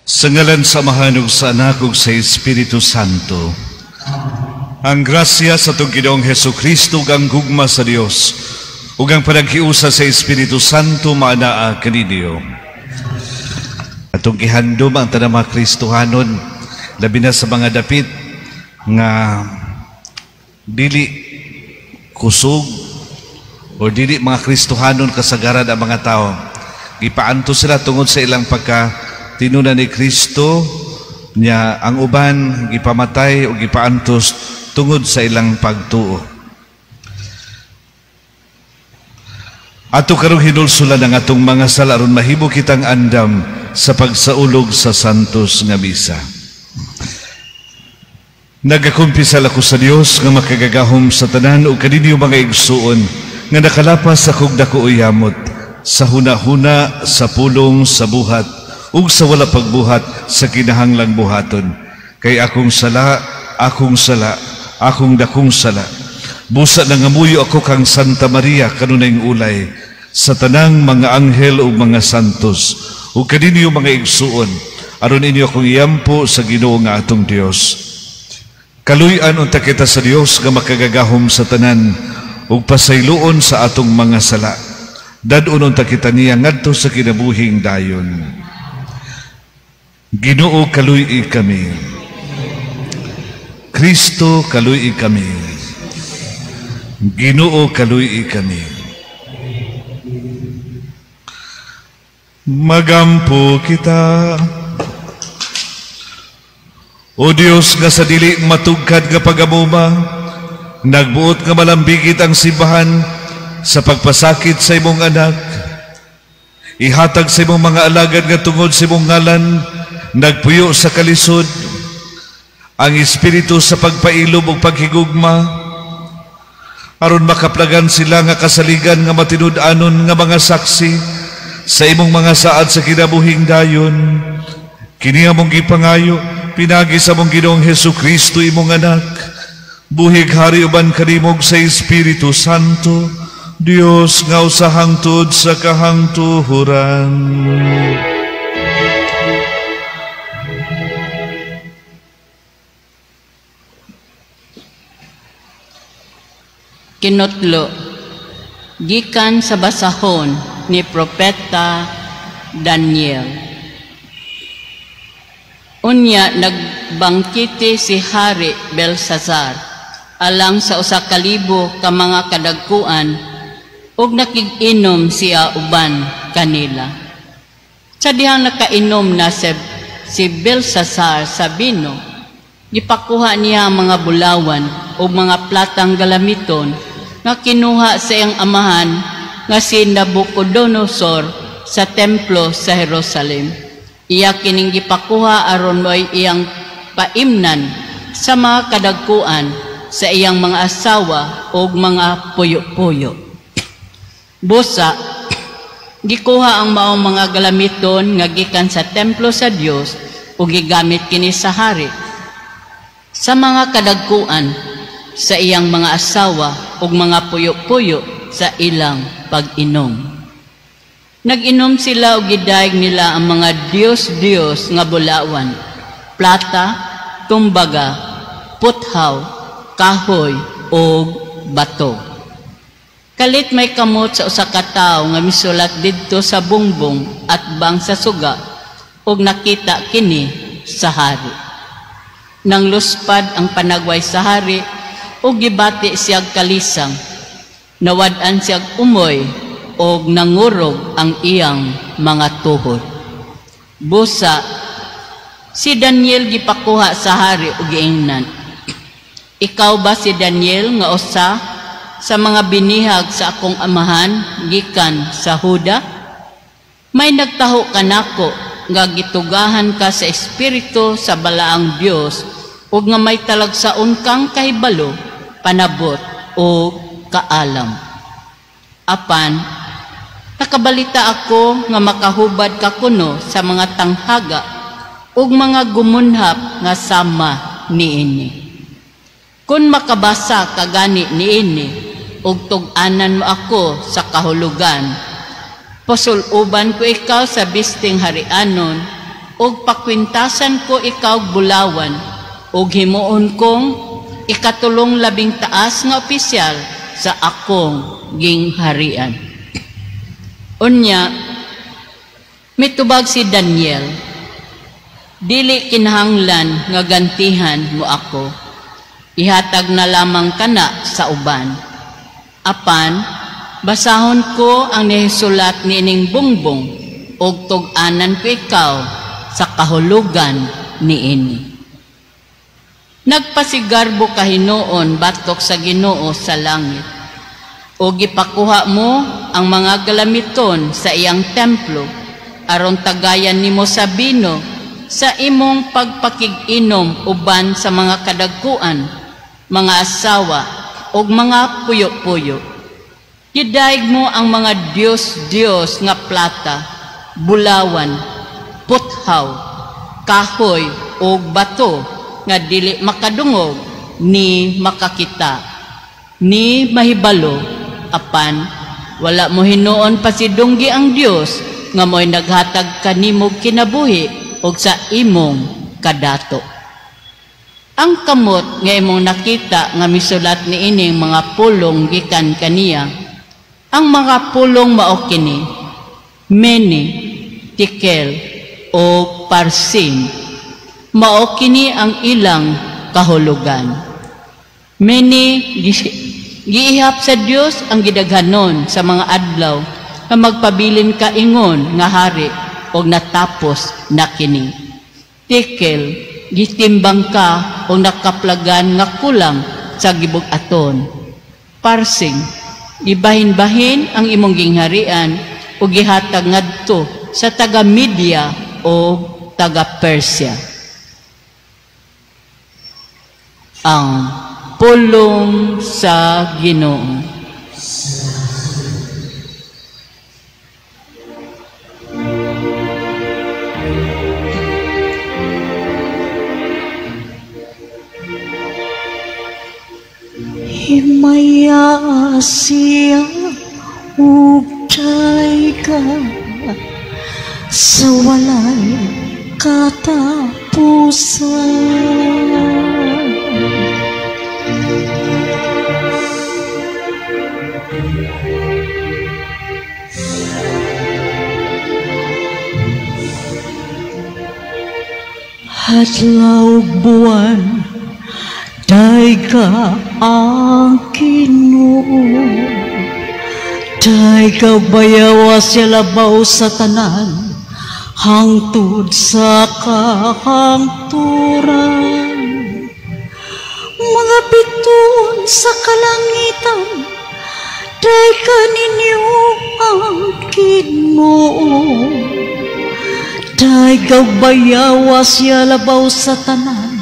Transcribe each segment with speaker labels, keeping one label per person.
Speaker 1: Sa ngalan sa Amahan ug sa Anak ug sa Espiritu Santo. Ang grasya sa atong Ginoong Hesukristo ug ang gugma sa Dios ug ang panaghiusa sa Espiritu Santo maanaa kaninyo. Atong gihandom ang tanang mga Kristohanon, labi na sa mga dapit nga dili kusog o dili mga Kristohanon kasagaran ang mga tao. Gipaanto sila tungod sa ilang tinunan ni Kristo niya ang uban gipamatay o gipaantos tungod sa ilang pagtuo. Ato karong hinulsulan ang atong mga sala aron mahimo kitang andam sa pagsaulog sa santos nga misa. Nagakumpisal ako sa Dios nga makagagahom sa tanan ug kaninyo mga igsuon nga nakalapas sa kog dako uyamot sa hunahuna, sa pulong, sa buhat ug sa wala pagbuhat sa kinahanglang buhaton. Kay akong sala, akong dakong sala. Busa na ngamuyo ako kang Santa Maria kanunayng ulay sa tanang mga anghel ug mga santos ug kaninyo mga igsuon aron inyo akong iyampo sa Ginoo nga atong Dios. Kaluy-an unta kita sa Dios nga makagagahom sa tanan ug pasayloon sa atong mga sala. Dadun unta kita niya ngadto sa kinabuhing dayon. Ginoo kaluy-i kami. Kristo kaluy-i kami. Ginoo kaluy-i kami. Magampo kita. O Dios nga sa dili matugkad nga pagamuma, nagbuot nga malambigit ang simbahan sa pagpasakit sa imong anak. Ihatag sa imong mga alagad nga tungod sa imong ngalan, nagpuyo sa kalisod ang Espiritu sa pagpailob ug paghigugma aron makaplagan sila nga kasaligan nga matinud-anon nga mga saksi sa imong mga saad sa kinabuhing dayon. Kini among gipangayo pinagi sa among Ginoong Hesukristo imong anak, buhig hari uban kanimog sa Espiritu Santo, Dios nga usa hangtod sa kahangtuhuran.
Speaker 2: Kinutlo, gikan sa basahon ni Propeta Daniel. Unya nagbangkiti si Hari Belsasar alang sa 1,000 ka mga kadagkuan ug nakig-inom siya uban kanila. Sa dihang nakainom na si Belsasar sa bino, gipakuha niya ang mga bulawan o mga platang galamiton nga kinuha sa iyang amahan nga si Nabucodonosor sa templo sa Jerusalem. Iya kining gipakuha aron mo'y iyang paimnan sa mga kadagkuan sa iyang mga asawa o mga puyo-puyo. Busa, gikuha ang maong mga galamiton nga gikan sa templo sa Dios o gigamit kini sa hari sa mga kadagkuan sa iyang mga asawa ug mga puyo-puyo sa ilang pag-inom. Nag-inom sila ug gidayeg nila ang mga Dios nga bulawan, plata, tumbaga, puthaw, kahoy ug bato. Kalit may kamot sa usa ka tawo nga misulat didto sa bungbong at bang sa suga ug nakita kini sa hari. Nang luspad ang panagway sa hari ug gibati siyag kalisang, nawad-an siyag umoy ug nangurog ang iyang mga tuhod. Busa, si Daniel gipakuha sa hari ug giingnan, "Ikaw ba si Daniel nga usa sa mga binihag sa akong amahan gikan sa Huda? May nagtaho kanako nga gitugahan ka sa espiritu sa balaang Dios ug nga may talagsaon kang kahibalo, panabot o kaalam. Apan, nakabalita ako nga makahubad ka kuno sa mga tanghaga ug mga gumunhap nga sama niini. Kung makabasa ka gani niini ug tug-anan mo ako sa kahulugan, pasuluban ko ikaw sa bisting harianon og pakwintasan ko ikaw bulawan, og himuon kong ikatulong labing taas nga opisyal sa akong gingharian. Unya, mitubag si Daniel, dili kinahanglan nga gantihan mo ako, ihatag na lamang kana sa uban. Apan, basahon ko ang nihisulat ni ining bungbong, og tug-anan ko ikaw sa kahulugan niini. Nagpasigarbo ka hinuon batok sa Ginoo sa langit, o gipakuha mo ang mga galamiton sa iyang templo, aron tagayan nimo sa bino sa imong pagpakig-inom uban sa mga kadagkuan, mga asawa, o mga puyo-puyo. Gidaig mo ang mga Diyos nga plata, bulawan, puthaw, kahoy, o bato, nga dili makadungog, ni makakita, ni mahibalo, apan, wala mo hinuon pasidunggi ang Dios, nga mo'y naghatag kanimog kinabuhi, o sa imong kadato. Ang kamot nga imong nakita nga misulat ni ining mga pulong gikan kaniya, ang mga pulong mao kini, meni, tikel, o parsin, mao kini ang ilang kahulugan. Meni, giihap sa Dios ang gidaghanon sa mga adlaw nga magpabilin ka ingon nga hari o natapos na kini. Tikel, gitimbang ka o nakaplagan nga kulang sa gibug-aton. Parsing, ibahin-bahin ang imong gingharian o gihatag ngadto sa taga-Media o taga-Persia. Ang pulong sa Ginoo.
Speaker 3: Himaya siya ugday ka sa walay katapusan. Adlaw buwan, day ka ang Ginoo, day ka bayawa siya labaw sa tanan, hangtod sa kahangturan. Mga bituon sa kalangitan, day ka ninyo ang Ginoo, day ka bayawa siya labaw sa tanan,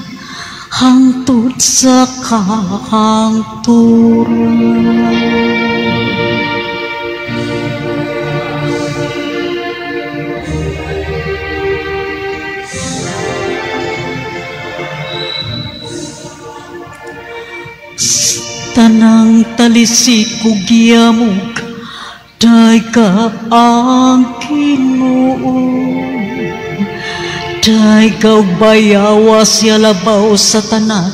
Speaker 3: hangtod sa kahangturan. Tanang talisik ko giyamog, day ka ang Ginoo, day ka bayawa siya labaw sa tanan,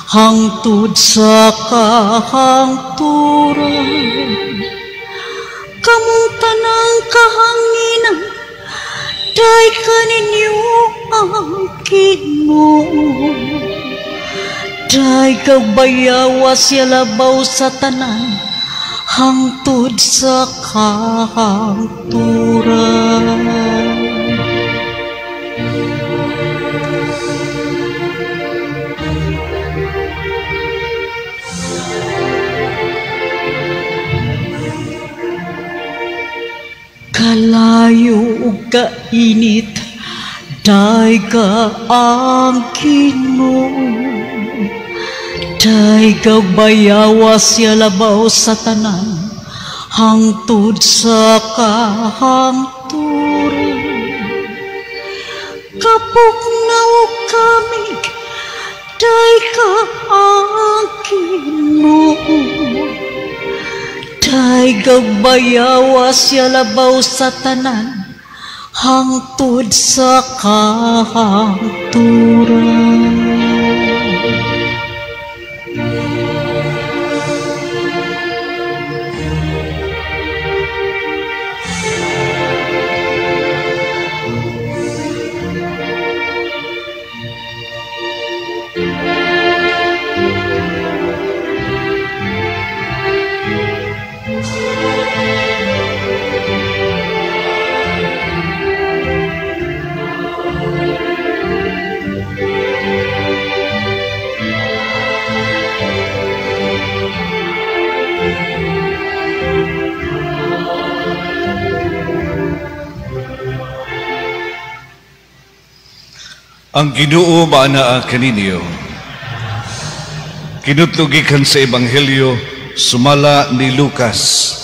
Speaker 3: hangtod sa kahangturan. Kamong tanang kahanginan, day ka ninyo ang Ginoo, day ka bayawa siya labaw sa tanan, hangtod sa kahangturan. Kalayo ug kainit, day ka ang Ginoo, day ka bayawa siya labaw sa tanan, hangtod sa kahangturan. Kapugnaw ug kamig, day ka ang Ginoo, day ka bayawa siya labaw sa tanan, hangtod sa kahangturan.
Speaker 1: Ang Ginoo maanaa kaninyo. Kinutlugikan sa Ebanghelyo sumala ni Lucas.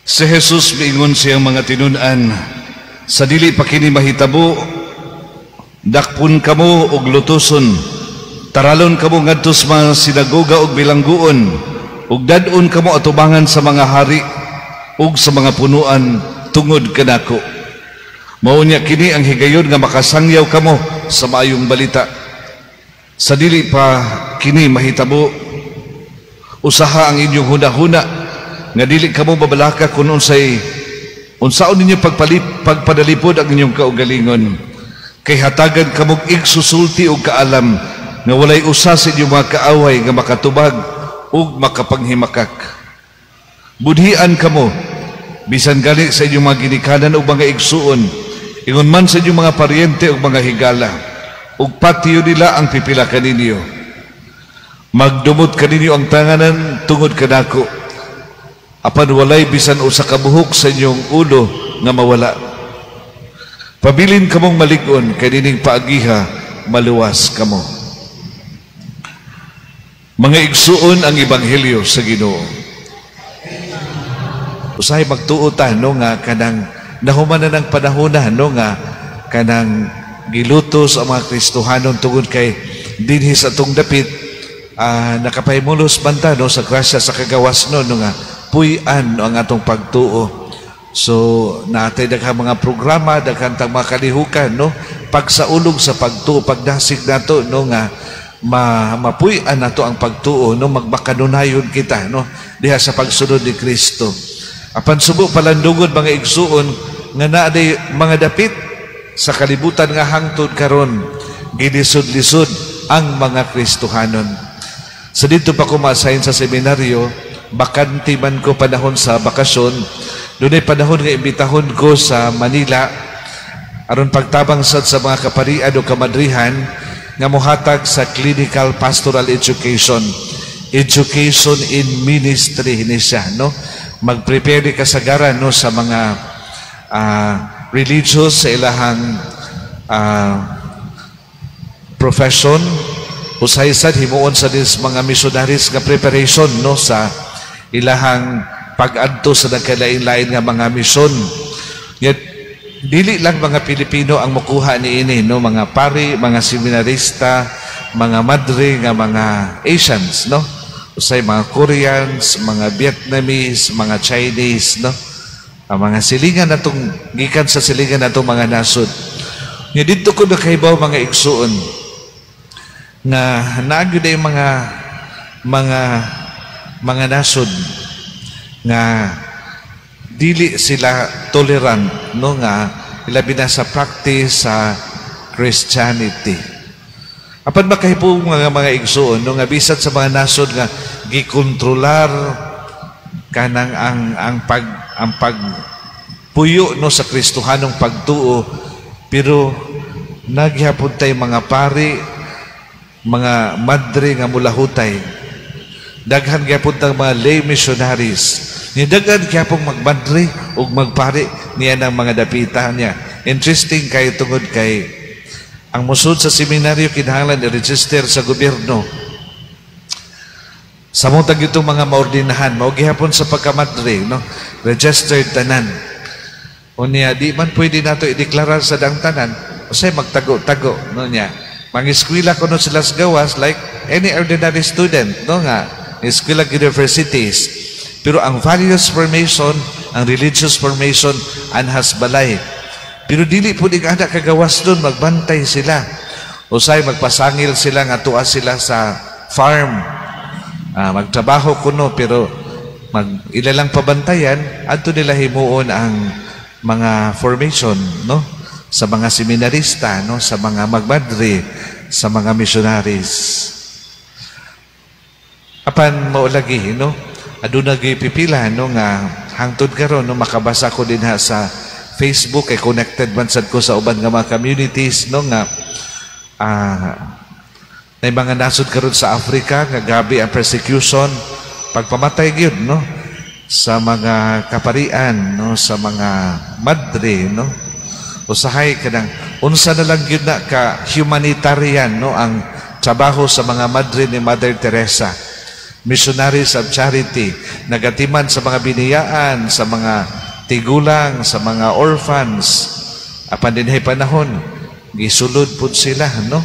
Speaker 1: Si Jesus miingon siyang mga tinun-an, sa dili pa kini mahitabo, dakpon kamo og lutuson, taralon kamo ngadto sa mga sinagoga og bilangguon, ug dadon kamo atubangan sa mga hari ug sa mga punuan tungod kanako. Mao niya kini ang higayon nga makasangyaw kamo sa maayong balita. Sa dili pa kini mahitabo, usaha ang inyong hunahuna nga dili kamo babalaka kun unsaon ninyo pagpadalipod ang inyong kaugalingon. Kay hatagan kamog igsusulti og kaalam nga walay usa sa inyong mga kaaway nga makatubag ug makapanghimakak. Budhian kamo bisan gali sa inyong mga ginikanan ug mga igsuon, ingon man sa inyong mga paryente ug mga higala, ug patiyo nila ang pipila kaninyo. Magdumot kaninyo ang tanganan tungod kanako, apan walay bisan usa ka buhok sa inyong ulo nga mawala. Pabilin kamong malig-on kay dining paagiha maluwas kamo. Mga igsuon ang Ebanghelyo sa Ginoo. Usahay magtuutan no nga kanang nahuman na ng panahon no nga kanang gilutos ang mga Kristohanon tungod kay dinhi sa atong dapit nakapahimulos banta no sa grasya sa kagawas no nga puy-an no, ang atong pagtuo. So natay daghang mga programa, daghang tang mga kalihukan no pagsaulog sa pagtuo, pagdasig nato no nga mapuy-an nato ang pagtuo no magbakanunayon kita no diha sa pagsunod ni Kristo. Apan subo palandungod mga igsuon nga naaday mga dapit sa kalibutan nga hangtod karon gilisod-lisod ang mga Kristohanon. Sa dito pa ko ma-assign sa seminaryo, bakante man ko panahon sa bakasyon, doon ay panahon nga imbitahon ko sa Manila aron pagtabang sad sa mga kaparian o kamadrihan nga mohatag sa clinical pastoral education in ministry ni siya no. Mag-prepare di kasagaran no sa mga religious sa ilahang profession, usay sad himuon sa dis mga missionaries nga preparation no sa ilahang pag-adto sa nagkalain-lain nga mga misyon. Yet dili lang mga Pilipino ang makuha niini no, mga pari, mga seminarista, mga madre nga mga Asians no. Usay mga Koreans, mga Vietnamese, mga Chinese, no? Ang mga silingan natong gikan sa silingan natong mga nasod. Nga dito ko nakaibaw mga igsuon nga naagyo na yung mga nasod nga dili sila tolerant no nga ilabi na sa practice sa Christianity. Apan makahipong mga igsuon no nga bisan sa mga nasod nga gikontrolar kanang ang pagpuyo no sa Kristohanong pagtuo, pero naghihapon tay mga pari, mga madre nga mulahutay, daghan gyapon tang mga lay missionaries ni daghan gyapon magmadre ug magpari niya ng mga dapita niya. Interesting kay tungod kay ang musud sa seminaryo kinahanglan i-register sa gobyerno. Sa mutag itong mga maordinahan, maugihapon sa pagkamadre, no? Registered tanan. O niya, di man pwede nato i-deklarar sa dang tanan, kasi magtago-tago, no niya. Mag-eskwila ko no sila sa gawas, like any ordinary student, no nga, eskwila universities. Pero ang values formation, ang religious formation, anhas balay. Pero dili po di kada kagawas doon, magbantay sila. Usay magpasangil sila, nga tuwa sila sa farm. Magtrabaho kuno, pero ilalang pabantayan, adto nila himuon ang mga formation, no? Sa mga seminarista, no? Sa mga magmadre, sa mga missionaries. Apan maulagi, no? Aduna gyud pipila, no, nga hangtod karon, no, makabasa ko din ha sa Facebook, kay connected man sad ko sa uban nga mga communities, no, nga na mga nasod karon sa Africa nga gabi ang persecution, pagpamatay gyud, no, sa mga kaparian, no, sa mga madre, no. Usahay kanang unsa na lang gyud na ka humanitarian, no, ang trabaho sa mga madre ni Mother Teresa. Missionaries of Charity, nagatiman sa mga biniyaan, sa mga tigulang, sa mga orphans. Apan dinhay panahon, gisulod pud sila, no?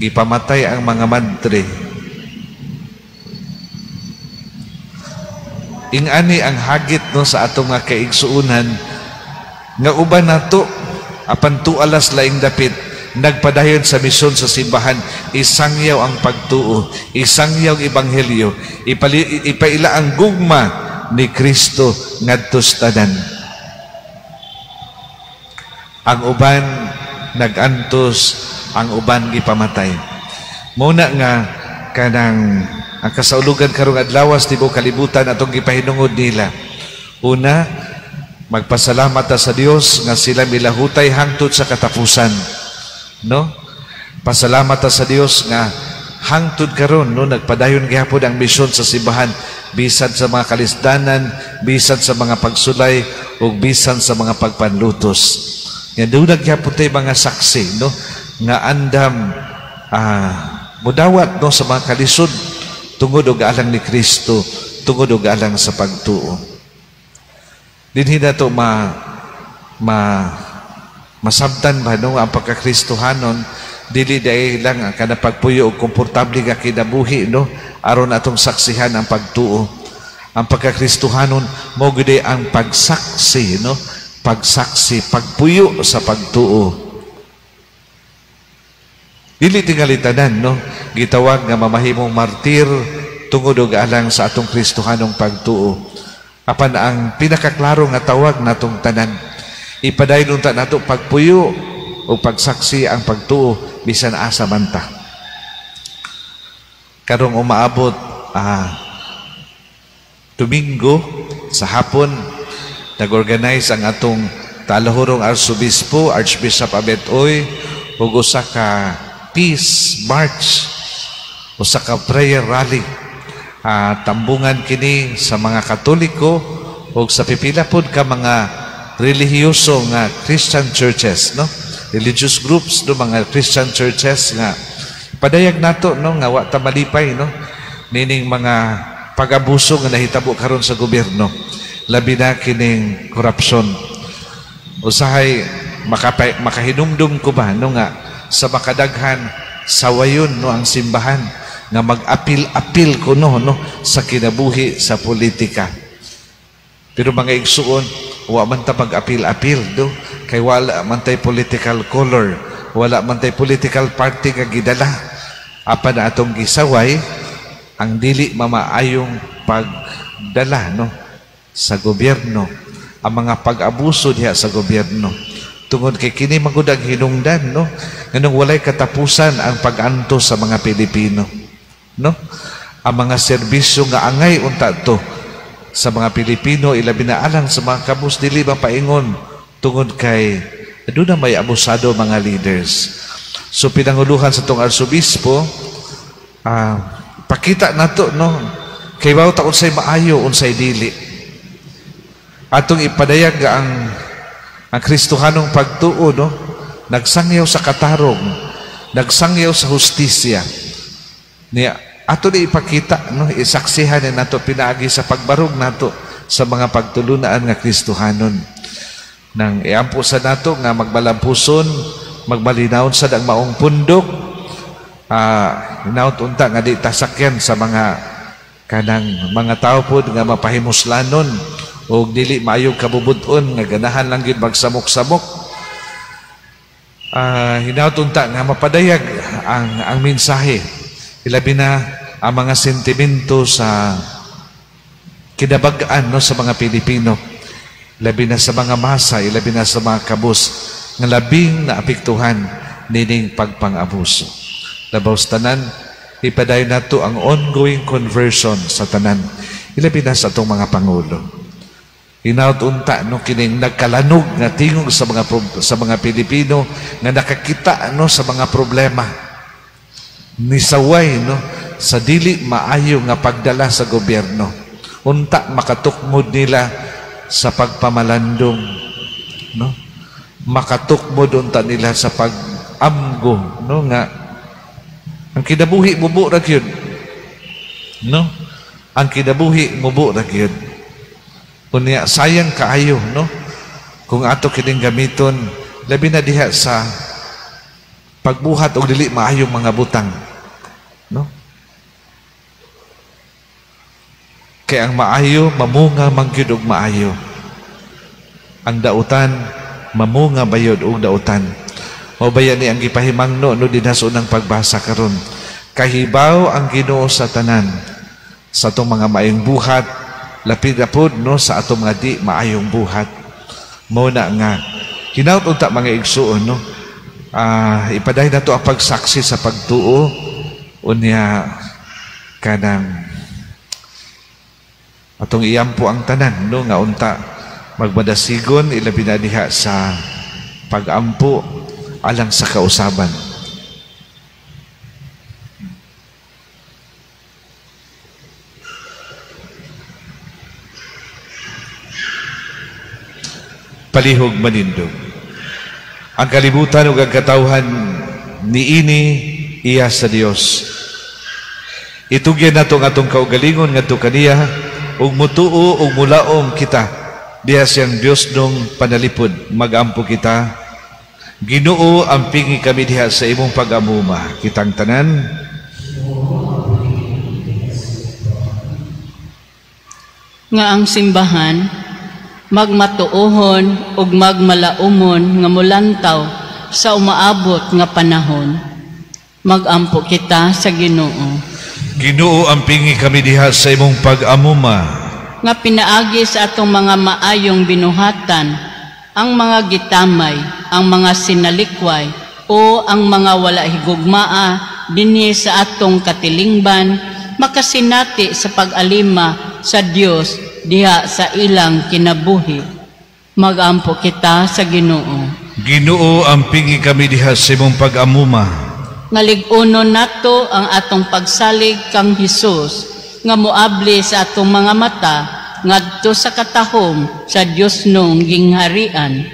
Speaker 1: Gipamatay ang mga madre. Ingani ang hagit, no, sa atong mga kaigsuunan nga uban nato apan tualas laing dapit nagpadayon sa misyon sa simbahan, isangyaw ang pagtuo, isangyaw ang ebanghelyo, ipaila ang gugma ni Kristo ngadto sa tanan. Ang uban nagantos, ang uban gipamatay. Muna nga kanang ang kasaulugan karong adlawas tibuok kalibutan atong gipahinungod nila. Una, magpasalamat ta sa Dios nga sila milahutay hangtod sa katapusan. No? Pasalamat ta sa Dios nga hangtod karon, no, nagpadayon gyapon ang misyon sa simbahan, bisan sa mga kalisdanan, bisan sa mga pagsulay, ug bisan sa mga pagpanlutos. Nga dunag gyapon tay mga saksi, no, nga andam mudawat, no, sa mga kalisod tungod og alang ni Kristo, tungod og alang sa pagtuo. Dinhi nato masabtan ba, no, ang pagkakristohanon dili dai lang kada pagpuyo og komportable nga kinabuhi, no, aron atong saksihan ang pagtuo. Ang pagkakristohanon mo gid ang pagsaksi, no, pagsaksi, pagpuyo sa pagtuo. Dili tingali tanan, no, gitawag nga mamahimong martir tungod og alang sa atong kristohanong pagtuo. Apan ang pinakaklaro nga tawag natong tanan, ipadayon ta nato pagpuyo o pagsaksi ang pagtuo bisan asa man ta. Karong umaabot Domingo sa hapon, nag-organize ang atong talahurong Arsobispo, Archbishop Abet Oy, ug usa ka peace march, usa ka prayer rally. Tambungan kini sa mga Katoliko ug sa pipila pod ka mga relihiyoso nga Christian churches, no, religious groups, no, mga Christian churches nga padayag nato, no, nga wa ta malipay, no, nining mga pag-abuso nga nahitabo karon sa gobyerno, labi na kining korupsyon. Usahay makahinumdum ko ba, no, nga sa makadaghan sawayon, no, ang simbahan nga mag-apil-apil kuno, no, sa kinabuhi sa politika. Pero mga igsuon, wa man ta mag-apil-apil, do, kay wala man tay political color, wala man tay political party nga gidala. Apan na atong gisaway ang dili mamaayong pagdala, no, sa gobyerno, ang mga pag-abuso diha sa gobyerno. Tungod kay kini magud ang hinungdan, no, nganong walay katapusan ang pag-antos sa mga Pilipino, no. Ang mga serbisyo nga angay unta to sa mga Pilipino, ilabi na alang sa mga kabus, dili mapaingon tungod kay aduna may abusado mga leaders. So pinanguluhan sa tong Arsobispo, pakita nato, no, kay bawo ta unsay maayo, unsay dili. Atong ipadayag nga ang kristohanong pagtuo, no, nagsangyaw sa katarong, nagsangyaw sa hustisya. Niya ato ni ipakita, no, isaksihan na nato pinaagi sa pagbarog nato sa mga pagtulunaan nga kristohanon. Nang iampo sa nato nga magbalampuson, magbalinawon sa ang maong pundok, inaut unta nga di tasakyan sa mga kanang mga tao pod nga mapahimuslanon o dili maayong kabubuton nga ganahan lang gid magsamok-samok. Hinaut-unta nga mapadayag ang mensahe, ilabi na ang mga sentimento sa kinabagaan, no, sa mga Pilipino, ilabi na sa mga masa, ilabi na sa mga kabus nga labing naapektuhan nining pagpang-abuso. Labaw sa tanan, ipadayon nato ang ongoing conversion sa tanan, ilabi na sa atong mga pangulo. Hinaut-unta, no, kining nagkalanog nga tingog sa mga Pilipino nga nakakita, no, sa mga problema ni saway, no, sa dili maayo nga pagdala sa gobyerno. Unta makatukmod nila sa pagpamalandong, no, makatukmod unta nila sa pag-amgo, no, nga ang kinabuhi mubo ra gyud, no, ang kinabuhi mubo ra gyud. Kunya sayang kaayo, no, kung ato kining gamiton labi na diha sa pagbuhat og dili maayong mga butang, no. Kay ang maayo mamunga man gyud og maayo, ang dautan mamunga bayod og dautan. O bayan ni ang gipahimangno, no, dinha sa unang pagbasa karon, kahibaw ang Ginoo sa tanan sa atong mga maayong buhat, lapid na pod, no, sa atong mga di maayong buhat. Mao na nga hinaut-unta mga igsuon, no, ipadayon nato ang pagsaksi sa pagtuo unya kanang atong iyampo ang tanan, no, nga unta magmadasigon ilabi na diha sa pag-ampo alang sa kausaban. Palihog manindog ang kalibutan ug ang katawhan niini iya sa Dios. Itugyan nato ang atong kaugalingon ngadto kaniya ug mutuo ug mulaom kita diha siyang Dios nung panalipod. Magampo kita, Ginoo, ampingi kami diha sa imong pag-amuma. Kitang tanan
Speaker 2: nga ang simbahan magmatuohon ug magmalaumon nga mulantaw sa umaabot nga panahon. Magampo kita sa Ginoo.
Speaker 1: Ginoo, ampingi kami diha sa imong pag-amuma
Speaker 2: nga pinaagi sa atong mga maayong binuhatan, ang mga gitamay, ang mga sinalikway, o ang mga wala higugmaa dinhi sa atong katilingban, makasinati sa pag-alima sa Dios diha sa ilang kinabuhi. Magampo kita sa Ginoo.
Speaker 1: Ginoo, ampingi kami diha sa imong pag-amuma
Speaker 2: nga lig-unon nato ang atong pagsalig kang Hesus nga moabli sa atong mga mata ngadto sa katahom sa Dios nung gingharian.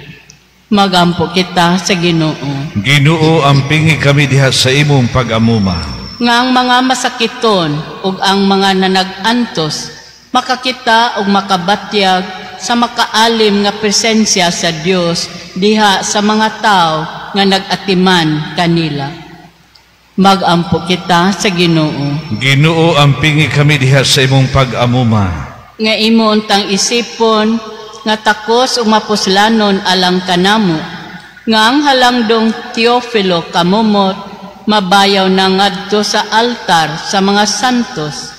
Speaker 2: Magampo kita sa Ginoo.
Speaker 1: Ginoo, ampingi kami diha sa imong pag-amuma
Speaker 2: nga ang mga masakiton ug ang mga nanag-antos makakita ug makabatyag sa makaalim nga presensya sa Dios diha sa mga tao nga nag-atiman kanila. Magampo kita sa Ginoo.
Speaker 1: Ginoo, ampingi kami diha sa imong pag-amuma
Speaker 2: nga imo untang isipon nga takos ug mapuslanon alang kanamo, nga ang halangdong Teofilo kamumot mabayaw na ngadto sa altar sa mga santos.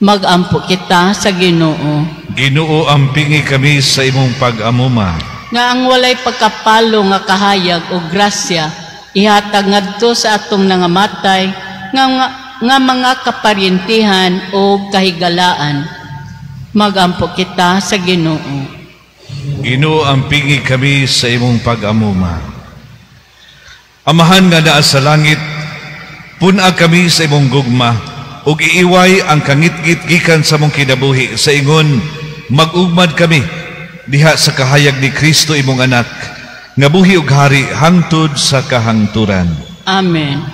Speaker 2: Magampo kita sa Ginoo.
Speaker 1: Ginoo, ampingi kami sa imong pag-amuma
Speaker 2: nga ang walay pagkapalo nga kahayag o grasya ihatag ngadto sa atong nangamatay nga mga kaparyentihan o kahigalaan. Magampo kita sa Ginoo.
Speaker 1: Ginoo, ampingi kami sa imong pag-amuma. Amahan nga naa sa langit, puna kami sa imong gugma ug iiway ang kangit-git gikan sa mong kinabuhi sa ingon mag-ugmad kami diha sa kahayag ni Kristo imong anak nga buhi ug hari hangtod sa kahangturan.
Speaker 2: Amen.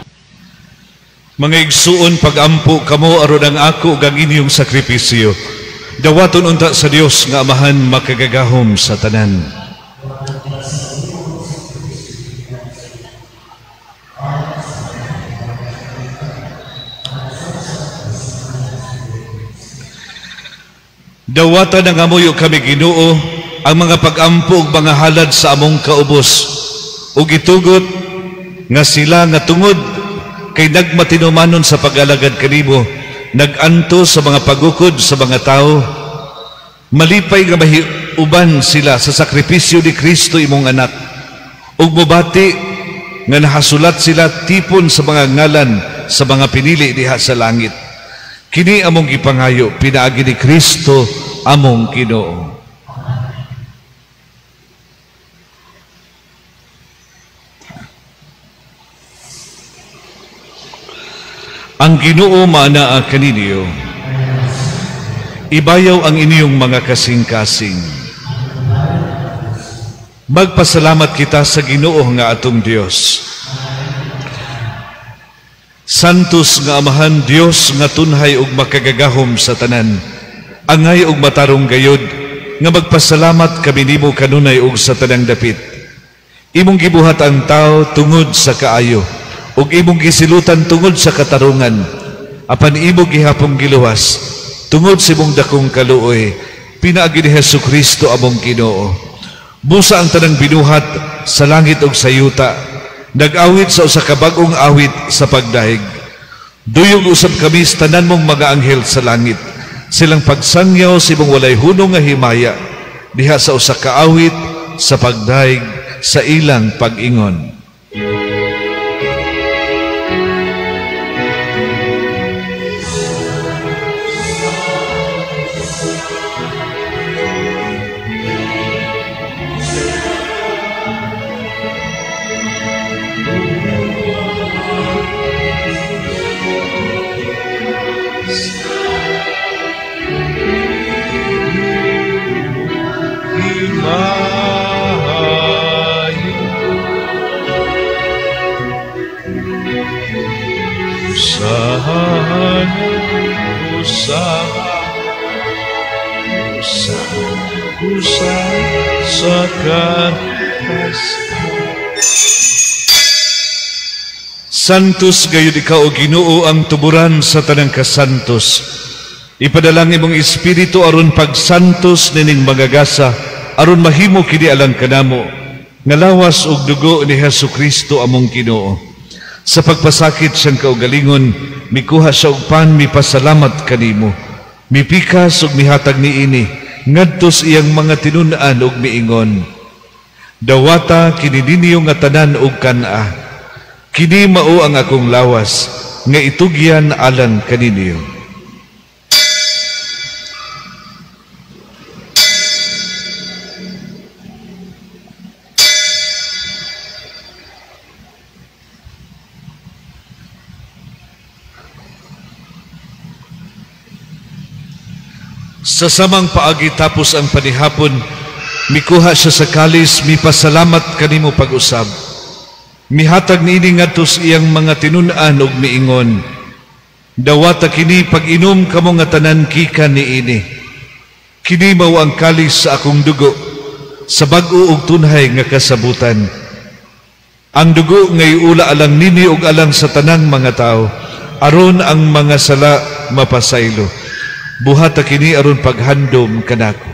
Speaker 1: Mga igsuon, pag-ampo kamo aron ang ako ug ang inyong sakripisyo. Dawaton unta sa Dios nga Amahan makagagahom sa tanan. Dawata na nga moyo kami Ginoo ang mga pag-ampo ug mga halad sa among kaubos ug itugot nga sila nga tungod kay nagmatinumanon sa pag-alagad kanimo naganto sa mga pagukod sa mga tao malipay nga mahiuban sila sa sakripisyo ni Kristo imong anak ug mobati nga nahasulat sila tipon sa mga ngalan sa mga pinili diha sa langit. Kini among gipangayo pinaagi ni Kristo among Ginoo. Ang Ginoo maanaa kaninyo. Ibayaw ang inyong mga kasing-kasing. Magpasalamat kita sa Ginoo nga atong Dios. Santos nga Amahan Dios nga tunhay ug makagagahom sa tanan. Angay ug matarong gayud nga magpasalamat kami nimo kanunay ug sa tanang dapit. Imong gibuhat ang tao tungod sa kaayo ug imong gisilutan tungod sa katarungan. Apan imong gihapong giluwas tungod sa imong dakong kaluoy. Pinaagi ni Hesukristo among Ginoo. Busa ang tanang binuhat sa langit ug sa yuta. Nag-awit sa usa ka bag-ong awit sa pagdaig. Duyog usab kami sa tanan mong mga anghel sa langit. Silang pagsangyaw sa imong walay hunong nga himaya diha sa usa ka awit sa pagdaig sa ilang pag-ingon. Santos gayud ikaw o Ginoo ang tuburan sa tanang kasantos. Ipadalang imong espiritu aron pagsantos nining magagasa aron mahimo kini alang kanamo nga lawas ug dugo ni Hesukristo among Ginoo. Sa pagpasakit siyang kaugalingon mikuha siya og pan mipasalamat kanimo. Mipikas ug mihatag niini ngadto sa iyang mga tinun-an ug miingon. Dawata kini ninyo nga tanan ug kan-a. Kini mao ang akong lawas nga itugyan alang kaninyo. Sa samang paagi tapos ang panihapon, mikuha siya sa kalis, mipasalamat kanimo pag-usab. Mihatag niini ngadto sa iyang mga tinun-an ug miingon, dawata kini pag-inom kamo nga tanan gikan niini. Kini mao ang kalis sa akong dugo, sa bag-o ug tunhay nga kasabutan. Ang dugo nga iula alang nini ug alang sa tanang mga tao, aron ang mga sala mapasaylo. Buhata kini aron paghandom kanako.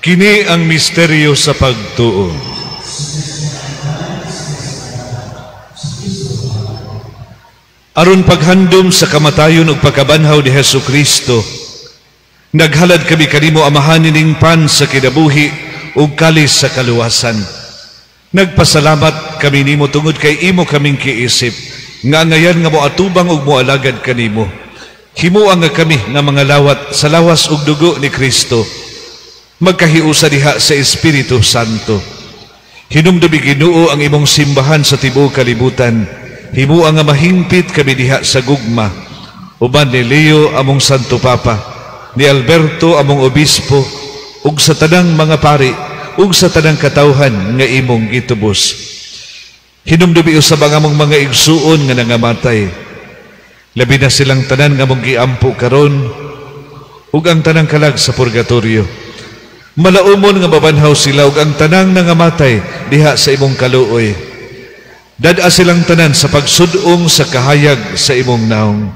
Speaker 1: Kini ang misteryo sa pagtuo. Aron paghandom sa kamatayon ug pagkabanhaw ni Hesukristo, naghalad kami kanimo Amahan nining pan sa kinabuhi ug kalis sa kaluwasan. Nagpasalamat kami nimo tungod kay imo kaming kiisip, nga ngayan nga moatubang ug moalagad kanimo. Himuang nga kami nga mga lawat sa lawas ug dugo ni Kristo. Magkahiusa diha sa Espiritu Santo. Hinumdumi Ginoo ang imong simbahan sa tibuok kalibutan. Himuang nga mahingpit kami diha sa gugma. Uban ni Leo among Santo Papa, ni Alberto among Obispo, ug sa tanang mga pari, ug sa tanang katawhan nga imong gitubos. Hinumdumi usab ang among mga igsuon nga nangamatay. Labi na silang tanan nga mong giampo karon, ug ang tanang kalag sa purgatorio. Malaumon nga mabanhaw sila ug ang tanang nangamatay diha sa imong kaluoy. Dad-a silang tanan sa pagsudong sa kahayag sa imong naong.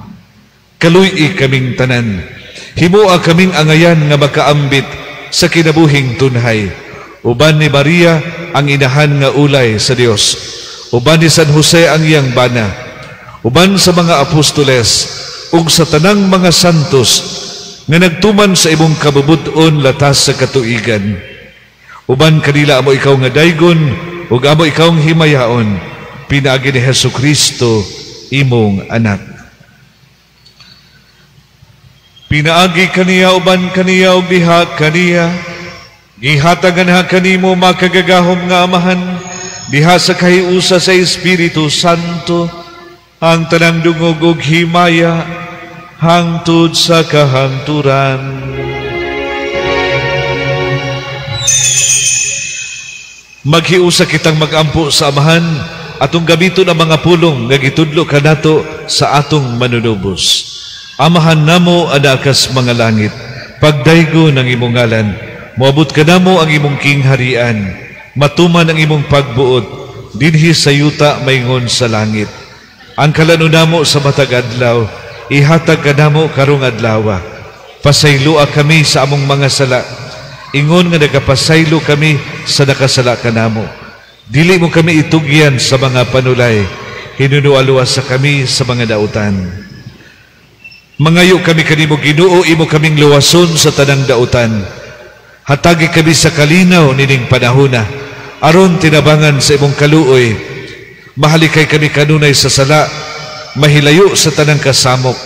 Speaker 1: Kaluy-i kaming tanan. Himoa kaming angayan nga makaambit sa kinabuhing tunhay. Uban ni Maria ang inahan nga ulay sa Dios. Uban ni San Jose ang iyang bana. Uban sa mga apostoles ug sa tanang mga santos nga nagtuman sa imong kabubud-on latas sa katuigan. Uban kanila amo ikaw nga daygon ug amo ikaw nga himayaon. Pinaagi ni Hesukristo imong anak. Pinaagi kaniya uban kaniya ug diha kaniya. Gihatagan ha kanimo makagagahom nga amahan diha sa kahiusa sa Espiritu Santo ang tanang dungog ug himaya hangtod sa kahangturan. Maghiusa kitang magampo sa amahan atong gamiton ang mga pulong nga gitudlo kanato sa atong manunubos. Amahan namo anakas mga langit, pagdaygo ng imong ngalan, moabot ka namo ang imong kingharian, matuman ang imong pagbuot, dinhi sa yuta maingon sa langit. Ang kalano namo sa matag adlaw, ihatag ka namo karong adlaw. Pasaylua kami sa among mga sala, ingon nga nagapasaylo kami sa nakasala kanamo. Dili mo kami itugyan sa mga panulay, hinunualuwas sa kami sa mga dautan. Mangayo kami kanimo Ginoo, imo kaming luwason sa tanang dautan. Hatagi kami sa kalinaw nining panahona, aron tinabangan sa imong kaluoy. Mahalikay kami kanunay sa sala, mahilayo sa tanang kasamok,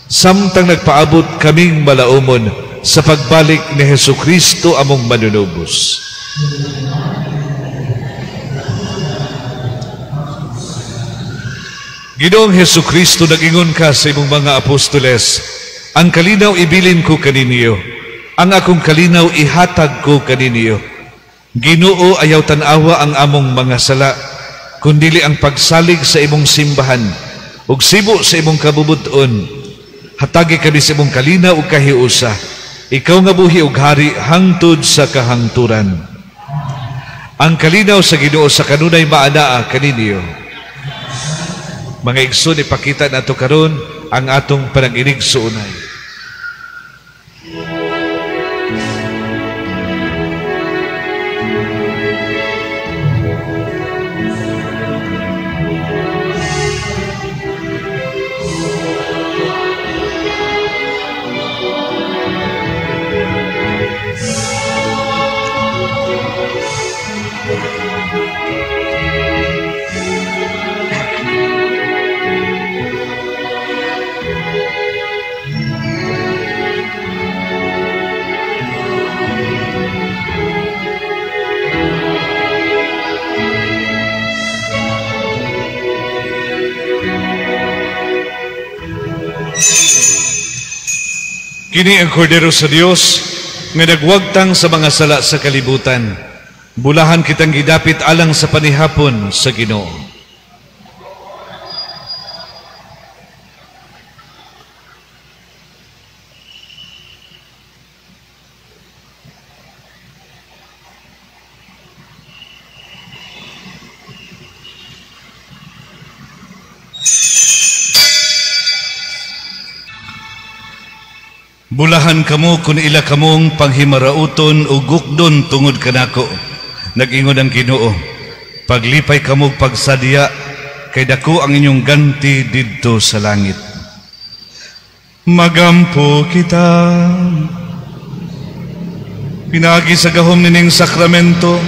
Speaker 1: samtang nagpaabot kaming malaumon sa pagbalik ni Hesukristo among manunubos. Ginoong Hesukristo, nag-ingon ka sa imong mga apostoles, ang kalinaw ibilin ko kaninyo, ang akong kalinaw ihatag ko kaninyo. Ginoo, ayaw tanawa ang among mga sala, kundili ang pagsalig sa imong simbahan, ug sibo sa imong kabubud-on. Hatagi kami sa imong kalinaw ug kahiusa, ikaw nga buhi ug hari hangtod sa kahangturan. Ang kalinaw sa Ginoo sa kanunay maanaa kaninyo. Mga igsoon, ipakita nato karon ang atong panag-inig sa unay. Kini ang kordero sa Dios nga nagwagtang sa mga sala sa kalibutan. Bulahan kitang gidapit alang sa panihapon sa Ginoo. Bulahan kamo kung ila kamong panghimarauton o gukdon tungod kanako. Nag-ingon ang Ginoo, paglipay kamo pagsadya, kay dako ang inyong ganti didto sa langit. Magampo kita, pinagi sa gahom nining sakramento,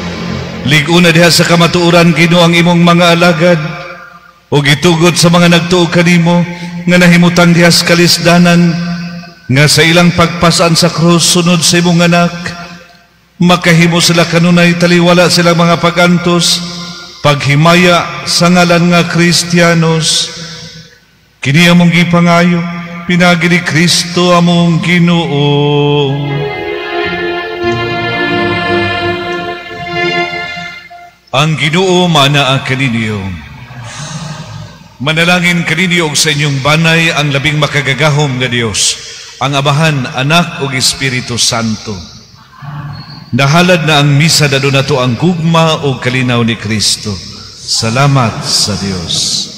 Speaker 1: liguna diha sa kamatuuran Ginoo ang imong mga alagad, o gitugod sa mga nagtuo kanimo, nga nahimutang diha sa kalisdanan, nga sa ilang pagpasaan sa krus sunod sa imong anak, makahimo sila kanunay taliwala silang mga pagantos, paghimaya sa ngalan nga Kristiyanos. Kini among gipangayo, pinagi ni Kristo among Ginoo. Ang Ginoo manaa kaninyo. Manalangin kaninyo og sa inyong banay ang labing makagagahom nga Dios. ang Amahan, Anak ug Espiritu Santo. Nahalad na ang misa, dadto nato ang gugma o kalinaw ni Kristo. Salamat sa Dios.